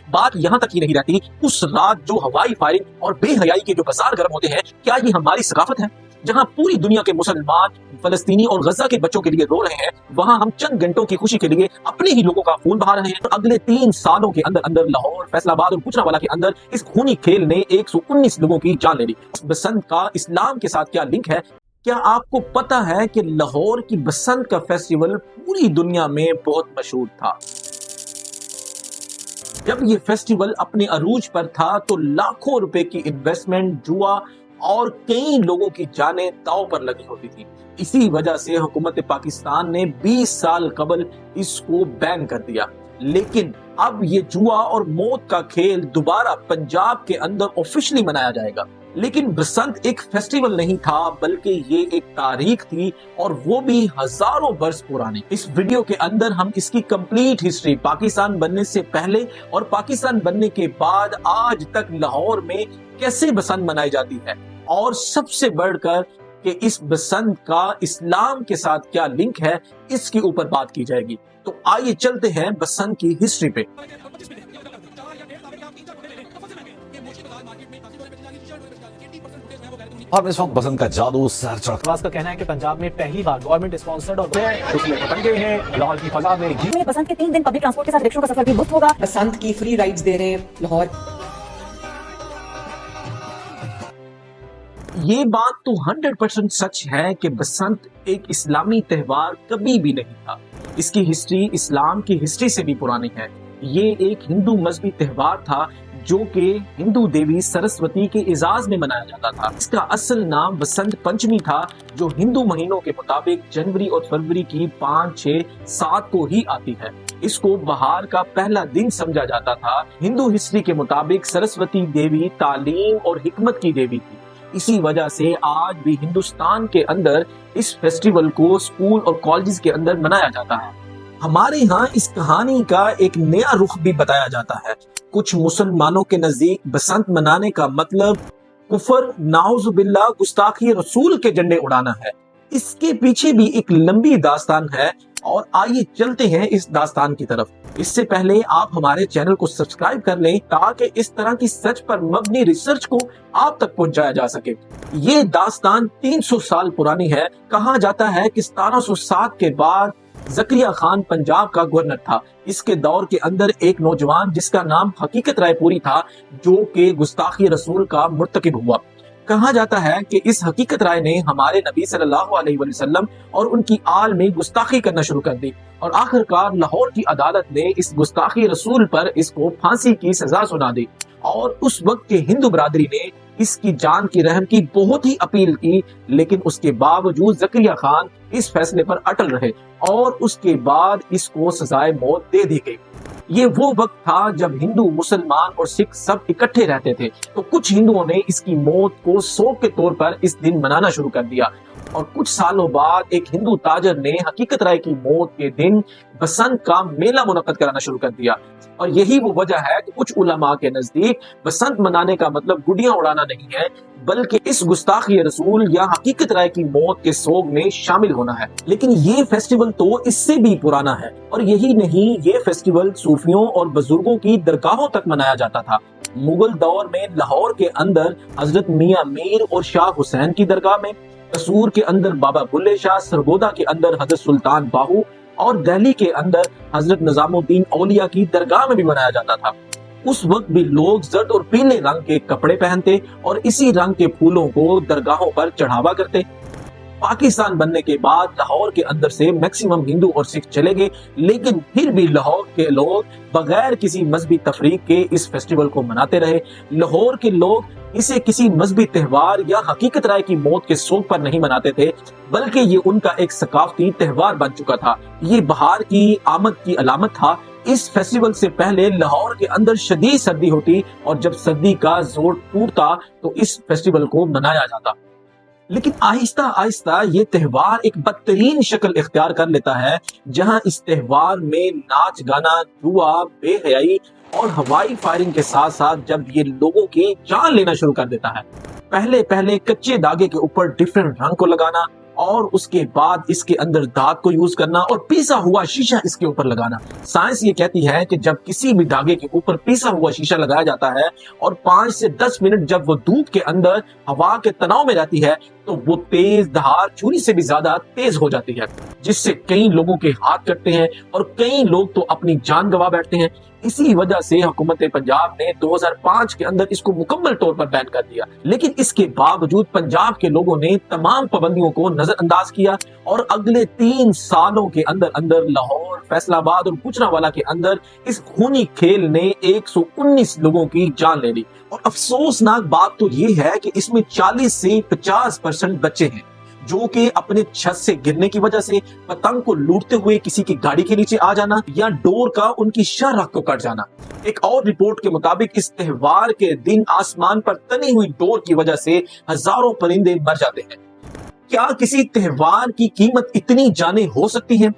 बात यहाँ तक ही नहीं रहती, उस रात जो हवाई फायरिंग और बेहयाई के जो बाजार गर्म होते हैं, क्या ये हमारी सकाफत है? जहां पूरी दुनिया के मुसलमान फलस्तीनी और गजा के बच्चों के लिए रो रहे हैं, वहां हम चंद घंटों की खुशी के लिए अपने ही लोगों का खून बहा रहे हैं। अगले 3 सालों के अंदर अंदर लाहौर, फैसलाबाद और गुजरांवाला के अंदर इस खूनी खेल ने 119 लोगों की जान ले ली। बसंत का इस्लाम के साथ क्या लिंक है? क्या आपको पता है कि लाहौर की बसंत का फेस्टिवल पूरी दुनिया में बहुत मशहूर था? जब ये फेस्टिवल अपने अरूज पर था तो लाखों रुपए की इन्वेस्टमेंट, जुआ और कई लोगों की जानें दांव पर लगी होती थी। इसी वजह से हुकूमत पाकिस्तान ने 20 साल कबल इसको बैन कर दिया। लेकिन अब ये जुआ और मौत का खेल दोबारा पंजाब के अंदर ऑफिशियली मनाया जाएगा। लेकिन बसंत एक फेस्टिवल नहीं था, बल्कि ये एक तारीख थी, और वो भी हजारों वर्ष पुरानी। इस वीडियो के अंदर हम इसकी कंप्लीट हिस्ट्री, पाकिस्तान बनने से पहले और पाकिस्तान बनने के बाद आज तक लाहौर में कैसे बसंत मनाई जाती है, और सबसे बढ़कर कि इस बसंत का इस्लाम के साथ क्या लिंक है, इसके ऊपर बात की जाएगी। तो आइए चलते हैं बसंत की हिस्ट्री पे। और इस वक्त बसंत का जादू सर चढ़। का कहना है कि पंजाब में पहली बार गवर्नमेंट स्पॉन्सर्ड और उसमें पतंगे हैं लाहौर की फजा में। बसंत के 3 दिन पब्लिक ट्रांसपोर्ट के साथ रिक्शों का सफर भी मुफ्त होगा। बसंत की फ्री राइड्स दे रहे हैं लाहौर। ये बात तो 100% सच है कि बसंत एक इस्लामी त्योहार कभी भी नहीं था। इसकी हिस्ट्री इस्लाम की हिस्ट्री से भी पुरानी है। ये एक हिंदू मजहबी त्योहार था जो कि हिंदू देवी सरस्वती के एजाज में मनाया जाता था। इसका असल नाम बसंत पंचमी था, जो हिंदू महीनों के मुताबिक जनवरी और फरवरी की 5, 6, 7 को ही आती है। इसको बहार का पहला दिन समझा जाता था। हिंदू हिस्ट्री के मुताबिक सरस्वती देवी तालीम और हिकमत की देवी थी। इसी वजह से आज भी हिंदुस्तान के अंदर इस फेस्टिवल को स्कूल और कॉलेज के अंदर मनाया जाता है। हमारे यहाँ इस कहानी का एक नया रुख भी बताया जाता है। कुछ मुसलमानों के नजदीक बसंत मनाने का मतलब कुफर, नाउजुबिल्लाह, गुस्ताखी रसूल के झंडे उड़ाना है। इसके पीछे भी एक लंबी दास्तान है, और आइए चलते हैं इस दास्तान की तरफ। इससे पहले आप हमारे चैनल को सब्सक्राइब कर लें ताकि इस तरह की सच पर मबनी रिसर्च को आप तक पहुंचाया जा सके। ये दास्तान 300 साल पुरानी है। कहा जाता है कि 1707 के बाद ज़करिया खान पंजाब का गवर्नर था। इसके दौर के अंदर एक नौजवान जिसका नाम हकीकत रायपुरी था, जो कि गुस्ताखी रसूल का मुर्तकिब हुआ। कहा जाता है कि इस हकीकत राय ने हमारे नबी सल्लल्लाहु अलैहि वसल्लम और उनकी आल में गुस्ताखी करना शुरू कर दी, और आखिरकार लाहौर की अदालत ने इस गुस्ताखी रसूल पर इसको फांसी की सजा सुना दी। और उस वक्त के हिंदू बरादरी ने इसकी जान की रहम की बहुत ही अपील की, लेकिन उसके बावजूद ज़करिया खान इस फैसले पर अटल रहे, और उसके बाद इसको सजाए मौत दे दी गई। ये वो वक्त था जब हिंदू, मुसलमान और सिख सब इकट्ठे रहते थे। तो कुछ हिंदुओं ने इसकी मौत को शौक के तौर पर इस दिन मनाना शुरू कर दिया, और कुछ सालों बाद एक हिंदू ताजर ने हकीकत राय की मौत के दिन बसंत का मेला मुनक्कद कराना शुरू कर दिया। और यही वो वजह है कि कुछ उलमा के नजदीक बसंत मनाने का मतलब गुड़ियां उड़ाना नहीं है, बल्कि इस गुस्ताखी रसूल या हकीकत राय की मौत के सोग में शामिल होना है। लेकिन ये फेस्टिवल तो इससे भी पुराना है, और यही नहीं, ये फेस्टिवल सूफियों और बुजुर्गों की दरगाहों तक मनाया जाता था। मुगल दौर में लाहौर के अंदर हजरत मियां मीर और शाह हुसैन की दरगाह में, कसूर के अंदर बाबा बुल्ले शाह, सरगोदा के अंदर हजरत सुल्तान बाहू, और दिल्ली के अंदर हजरत निजामुद्दीन औलिया की दरगाह में भी मनाया जाता था। उस वक्त भी लोग जर्द और पीले रंग के कपड़े पहनते और इसी रंग के फूलों को दरगाहों पर चढ़ावा करते। पाकिस्तान बनने के बाद लाहौर के अंदर से मैक्सिमम हिंदू और सिख चले गए, लेकिन फिर भी लाहौर के लोग बगैर किसी मजहबी तफरीक के इस फेस्टिवल को मनाते रहे। लाहौर के लोग इसे किसी मजहबी त्योहार या हकीकत राय की मौत के शौक पर नहीं मनाते थे, बल्कि ये उनका एक सकाफती त्योहार बन चुका था। ये बहार की आमद की अलामत था। इस फेस्टिवल से पहले लाहौर के अंदर शदीद सर्दी होती, और जब सर्दी का जोर टूटता तो इस फेस्टिवल को मनाया जाता। लेकिन आहिस्ता आहिस्ता ये त्योहार एक बदतरीन शक्ल इख्तियार कर लेता है, जहां इस त्योहार में नाच गाना, जुआ, बेहयाई और हवाई फायरिंग के साथ साथ जब ये लोगों की जान लेना शुरू कर देता है। पहले पहले कच्चे धागे के ऊपर डिफरेंट रंग को लगाना اور اس کے بعد اس کے اندر دھات کو یوز کرنا اور پیسا ہوا شیشہ اس کے اوپر لگانا۔ سائنس یہ کہتی ہے کہ جب کسی بھی دھاگے کے اوپر پیسا ہوا شیشہ لگایا جاتا ہے اور 5 سے 10 منٹ جب وہ دودھ کے اندر ہوا کے تناؤ میں رہتی ہے تو وہ تیز دھار چھری سے بھی زیادہ تیز ہو جاتی ہے، جس سے کئی لوگوں کے ہاتھ کٹتے ہیں اور کئی لوگ تو اپنی جان گنوا بیٹھتے ہیں۔ اسی وجہ سے حکومت پنجاب نے 2005 کے اندر اس کو مکمل طور پر بین کر دیا، لیکن اس کے باوجود پنجاب کے لوگوں نے تمام پابندیوں کو نظر انداز کیا اور اگلے 3 سالوں کے اندر لاہور، فیصل آباد اور گوجرانوالہ کے اندر اس خونی کھیل نے 119 لوگوں کی جان لے لی۔ اور افسوسناک بات تو یہ ہے کہ اس میں 40 سے 50% بچے ہیں جو کہ اپنے چھت سے گرنے کی وجہ سے، پتنگ کو لوٹتے ہوئے کسی کی گاڑی کے نیچے آ جانا یا ڈور کا ان کی شاہراہ کو کٹ جانا۔ ایک اور رپورٹ کے مطابق اس تہوار کے دن آسمان پر تنی ہوئی ڈور کی وجہ سے ہزاروں پرندے مر جاتے ہیں۔ کیا کسی تہوار کی قیمت اتنی جانیں ہو سکتی ہیں؟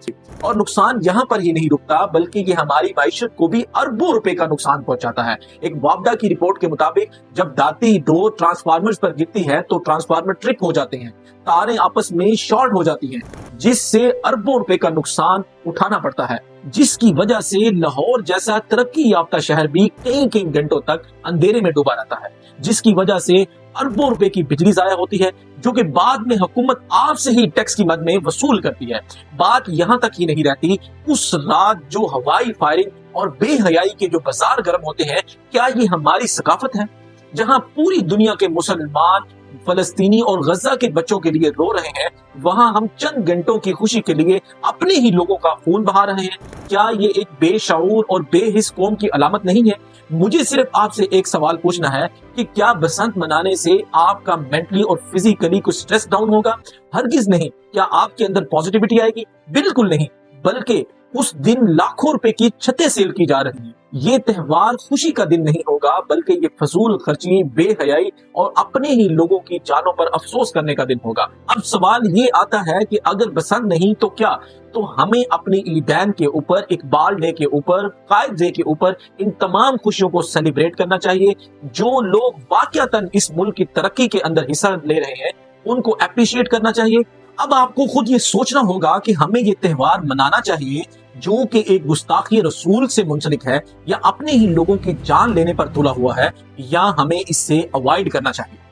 اور نقصان یہاں پر ہی نہیں رکتا بلکہ یہ ہماری معیشت کو بھی اربوں روپے کا نقصان پہنچاتا ہے۔ ایک وابڈا کی رپورٹ کے مطابق جب داتی ڈور ٹرانسفارمرز پر گرتی ہے تو ٹرانسفارمر ٹرپ ہو جاتے ہیں، تاریں آپس میں شارٹ ہو جاتی ہیں، جس سے اربوں روپے کا نقصان اٹھانا پڑتا ہے، جس کی وجہ سے لاہور جیسا ترقی یافتہ شہر بھی کئی گھنٹوں تک اندھیرے میں ڈوبا رہتا ہے، جس کی وجہ سے اربوں روپے کی بجلی ضائع ہوتی ہے جو کہ بعد میں حکومت آپ سے ہی ٹیکس کی مد میں وصول کرتی ہے۔ بات یہاں تک ہی نہیں رہتی، اس رات جو ہوائی فائرنگ اور بے حیائی کے جو بازار گرم ہوتے ہیں، کیا یہ ہماری ثقافت ہے؟ جہاں پوری دنیا کے مسلمان فلسطینی اور غزہ کے بچوں کے لیے رو رہے ہیں، وہاں ہم چند گھنٹوں کی خوشی کے لیے اپنے ہی لوگوں کا خون بہا رہے ہیں۔ کیا یہ ایک بے شعور اور بے حس قوم کی علامت نہیں ہے؟ مجھے صرف آپ سے ایک سوال پوچھنا ہے کہ کیا بسنت منانے سے آپ کا مینٹلی اور فزیکلی کچھ سٹریس ڈاؤن ہوگا؟ ہرگز نہیں۔ کیا آپ کے اندر پازیٹیوٹی آئے گی؟ بالکل نہیں، بلکہ اس دن لاکھوں روپے کی چھتیں سیل کی جا رہی ہیں۔ یہ تہوار خوشی کا دن نہیں ہوگا بلکہ یہ فضول خرچی، بے حیائی اور اپنے ہی لوگوں کی جانوں پر افسوس کرنے کا دن ہوگا۔ اب سوال یہ آتا ہے کہ اگر بسنت نہیں تو کیا؟ تو ہمیں اپنی عیدین کے اوپر، اقبال ڈے کے اوپر، قائد ڈے کے اوپر ان تمام خوشیوں کو سیلیبریٹ کرنا چاہیے۔ جو لوگ واقعتاً اس ملک کی ترقی کے اندر حصہ لے رہے ہیں ان کو اپریشیٹ کرنا چاہیے۔ اب آپ کو خود یہ سوچنا ہوگا کہ ہمیں یہ تہوار منانا چاہیے جو کہ ایک گستاخی رسول سے منسلک ہے یا اپنے ہی لوگوں کی جان لینے پر تلا ہوا ہے، یا ہمیں اس سے اوائڈ کرنا چاہیے۔